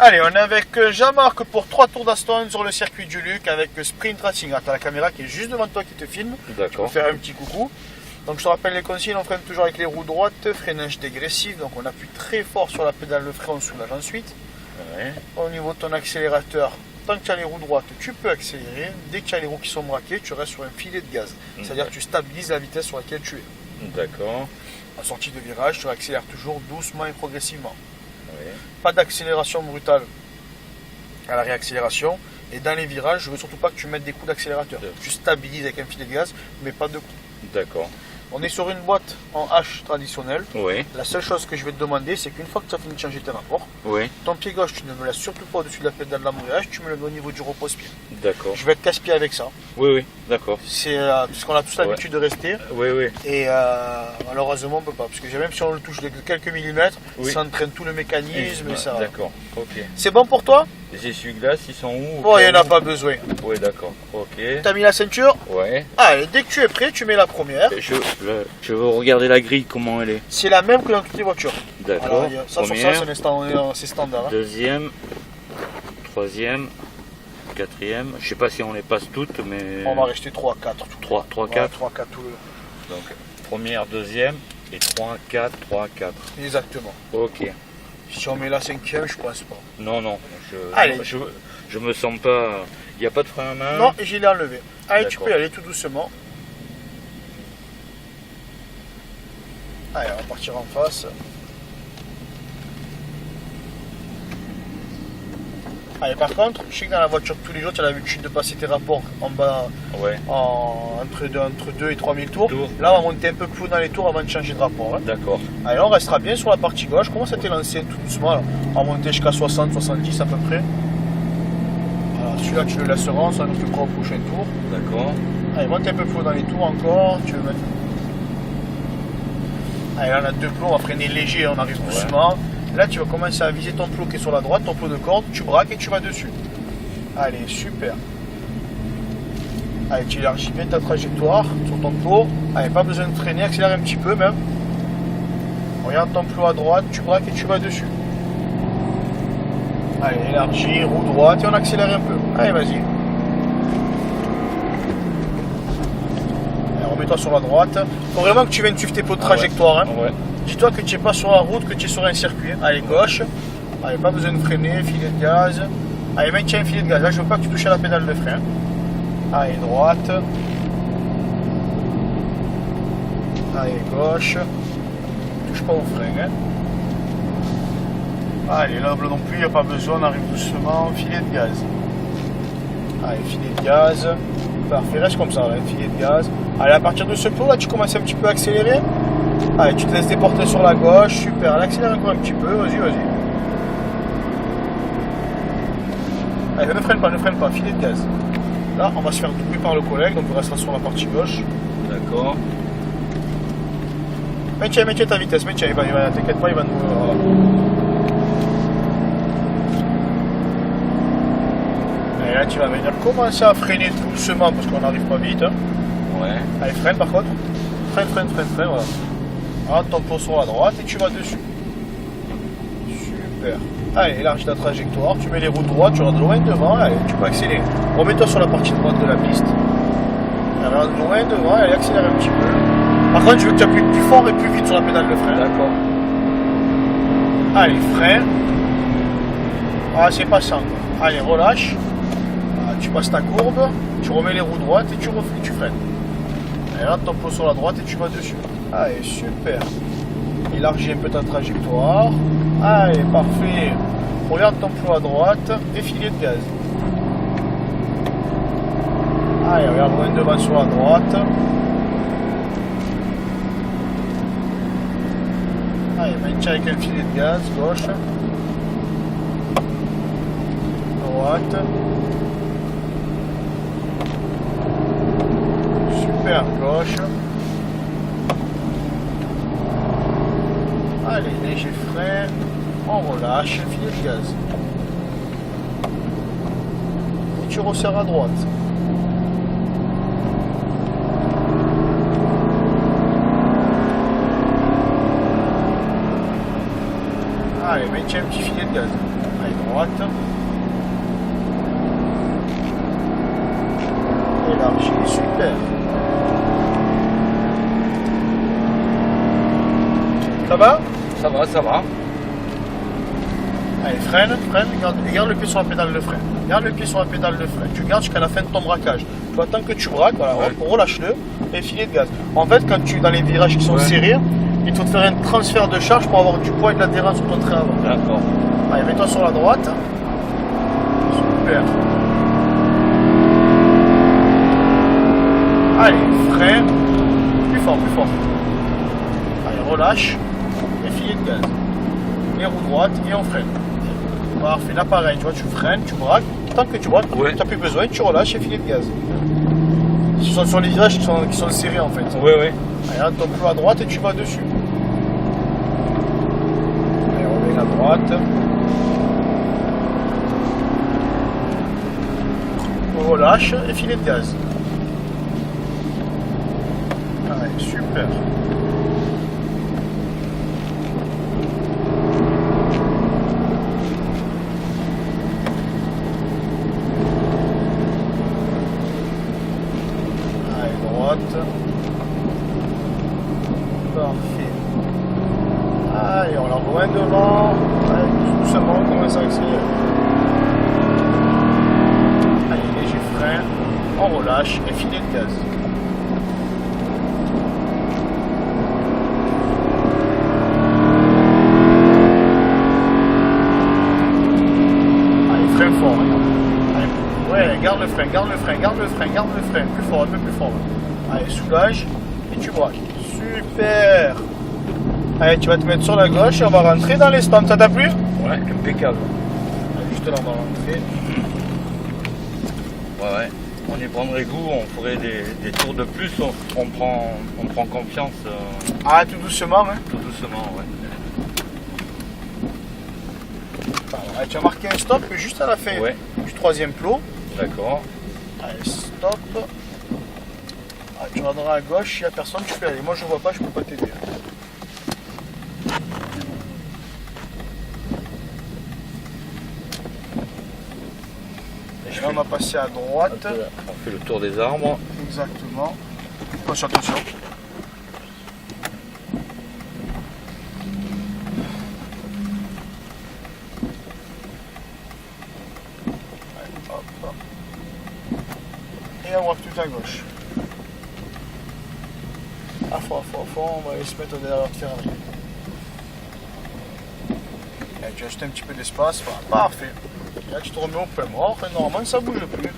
Allez, on est avec Jean-Marc pour 3 tours d'Aston sur le circuit du Luc avec Sprint Racing. Tu as la caméra qui est juste devant toi qui te filme. D'accord. Tu peux faire un petit coucou. Donc je te rappelle les consignes, on freine toujours avec les roues droites, freinage dégressif. Donc on appuie très fort sur la pédale de frein, on soulage ensuite. Ouais. Au niveau de ton accélérateur, tant que tu as les roues droites, tu peux accélérer. Dès que tu as les roues qui sont braquées, tu restes sur un filet de gaz. C'est-à-dire que tu stabilises la vitesse sur laquelle tu es. D'accord. En sortie de virage, tu accélères toujours doucement et progressivement. Ouais. Pas d'accélération brutale à la réaccélération. Et dans les virages, je veux surtout pas que tu mettes des coups d'accélérateur. Tu stabilises avec un filet de gaz, mais pas de coups. D'accord. On est sur une boîte en H traditionnelle. Oui. La seule chose que je vais te demander, c'est qu'une fois que tu as fini de changer tes rapports, Oui. ton pied gauche, tu ne me laisses surtout pas au-dessus de la pédale d'embrayage, tu me le mets au niveau du repose-pied. D'accord. Je vais être casse-pied avec ça. Oui, oui. D'accord. C'est parce qu'on a tous l'habitude de rester. Oui, oui. Et malheureusement, on ne peut pas. Parce que même si on le touche de quelques millimètres, Oui. ça entraîne tout le mécanisme. Et ça... D'accord. Ok. C'est bon pour toi? Les essuie-glaces, ils sont où? Bon, il n'y en a pas besoin. Oui, d'accord. Ok. T'as mis la ceinture? Ouais. Allez, dès que tu es prêt, tu mets la première. Je veux regarder la grille, comment elle est. C'est la même que dans toutes les voitures. D'accord. Alors, ça, sur Première. ça, c'est standard. Hein. Deuxième. Troisième. Quatrième. Je sais pas si on les passe toutes, mais. On va rester 3, 4. 3, 4. 3, 4 tout le... Donc, première, deuxième. Et 3, 4, 3, 4. Exactement. Ok. Si on met la cinquième, je pense pas. Non, non. Allez. Je me sens pas. Il n'y a pas de frein à main? Non, je l'ai enlevé. Allez, tu D'accord. peux y aller tout doucement. Allez, on va partir en face. Allez, par contre, je sais que dans la voiture tous les jours, tu as l'habitude de passer tes rapports en bas, Ouais. entre 2 et 3 000 tours. Tours. Là, on va monter un peu plus haut dans les tours avant de changer de rapport. Hein. D'accord. Allez, on restera bien sur la partie gauche. Comment ça t'est lancé tout doucement là. On va monter jusqu'à 60, 70 à peu près. Voilà, celui-là, tu le laisseras, on s'en occupera au prochain tour. D'accord. Allez, monte un peu plus haut dans les tours encore. Tu veux mettre... Allez, là, on a 2 plots, on va freiner léger, on arrive doucement. Là, tu vas commencer à viser ton plot qui est sur la droite, ton plot de corde, tu braques et tu vas dessus. Allez, super. Allez, tu élargis bien ta trajectoire sur ton plot. Allez, pas besoin de freiner, accélère un petit peu même. Regarde ton plot à droite, tu braques et tu vas dessus. Allez, élargis, roue droite et on accélère un peu. Allez, vas-y. Allez, remets-toi sur la droite. Faut vraiment que tu viennes suivre tes plots de trajectoire. Hein. Ouais. Dis-toi que tu n'es pas sur la route, que tu es sur un circuit. Allez, gauche. Allez, pas besoin de freiner, filet de gaz. Allez, maintiens un filet de gaz. Là, je veux pas que tu touches à la pédale de frein. Allez, droite. Allez, gauche. Touche pas au frein. Hein. Allez, là non plus, il n'y a pas besoin. On arrive doucement. Filet de gaz. Allez, filet de gaz. Parfait, reste comme ça, là, filet de gaz. Allez, à partir de ce plot, là, tu commences un petit peu à accélérer. Allez, tu te laisses déporter sur la gauche, super, allez, accélère encore un petit peu, vas-y, vas-y. Allez, ne freine pas, filet de gaz. Là, on va se faire doubler par le collègue, donc on restera sur la partie gauche. D'accord. Maintiens ta vitesse, maintiens, t'inquiète pas, il va nous... Voilà. Et là, tu vas venir commencer à freiner doucement, parce qu'on n'arrive pas vite. Hein. Ouais. Allez, freine par contre. Freine, voilà. Rentre ton plot sur la droite et tu vas dessus. Super. Allez, élargis ta trajectoire, tu mets les roues droites, tu regardes loin devant, allez, tu peux accélérer. Remets-toi sur la partie droite de la piste. Regarde loin devant, allez, accélère un petit peu. Par contre, je veux que tu appuies plus fort et plus vite sur la pédale de frein. D'accord. Allez, frein. Ah, c'est passant. Allez, relâche. Ah, tu passes ta courbe, tu remets les roues droites et tu freines. Allez, rentre ton plot sur la droite et tu vas dessus. Allez, super. Élargis un peu ta trajectoire. Allez, parfait. Regarde ton plot à droite et filet de gaz. Allez, regarde loin devant sur la droite. Allez, maintiens avec un filet de gaz, gauche. Droite. Super, gauche. Allez, léger frein, on relâche, filet de gaz. Et tu resserres à droite. Allez, maintiens un petit filet de gaz. Allez, droite. Élargi, super. Ça va? Ça va, ça va. Allez, freine, garde le pied sur la pédale de frein. Garde le pied sur la pédale de frein. Tu gardes jusqu'à la fin de ton braquage. Tu attends que tu braques, voilà, Ouais. hop, relâche-le et filet de gaz. En fait, quand tu es dans les virages qui sont Ouais. serrés, il faut te faire un transfert de charge pour avoir du poids et de l'adhérence sur ton train avant. D'accord. Allez, mets-toi sur la droite. Super. Allez, freine. Plus fort, plus fort. Allez, relâche et filet de gaz. Et roue droite et on freine. Parfait, là pareil, tu vois, tu freines, tu braques. Tant que tu braques, Ouais. tu n'as plus besoin, tu relâches et filet de gaz. Ce sont sur les virages qui sont serrés en fait. Oui, oui. Allez, là, ton plan à droite et tu vas dessus. Allez, reviens à droite. Relâche et filet de gaz. Allez, super. Allez, droite. Parfait. Allez, on la remet devant. Allez, doucement, on commence à accélérer. Allez, léger frein. On relâche et filet de gaz. Allez, frein fort, regarde. Allez, ouais, garde le frein, garde le frein, garde le frein, garde le frein. Plus fort, un peu plus fort. Allez, soulage et tu braques. Super. Allez, tu vas te mettre sur la gauche et on va rentrer dans les stands. Ça t'a plu? Ouais, impeccable. Allez, juste là, on va rentrer. Ouais, ouais. On y prendrait goût, on ferait des tours de plus, on prend confiance Ah, tout doucement, hein. tout doucement, ouais. Allez, tu as marqué un stop juste à la fin Ouais. du troisième plot. D'accord. Allez, stop. Allez, tu regarderas à gauche, il n'y a personne, tu peux aller. Moi, je ne vois pas, je ne peux pas t'aider. Et là, on va passer à droite. On fait le tour des arbres. Exactement. Attention, attention. Allez, hop, hop. Et on voit tout à gauche. À fond, on va aller se mettre derrière la ferraille. Et tu as acheté un petit peu d'espace, voilà, parfait. Et là tu te remets au point mort et normalement ça bouge plus.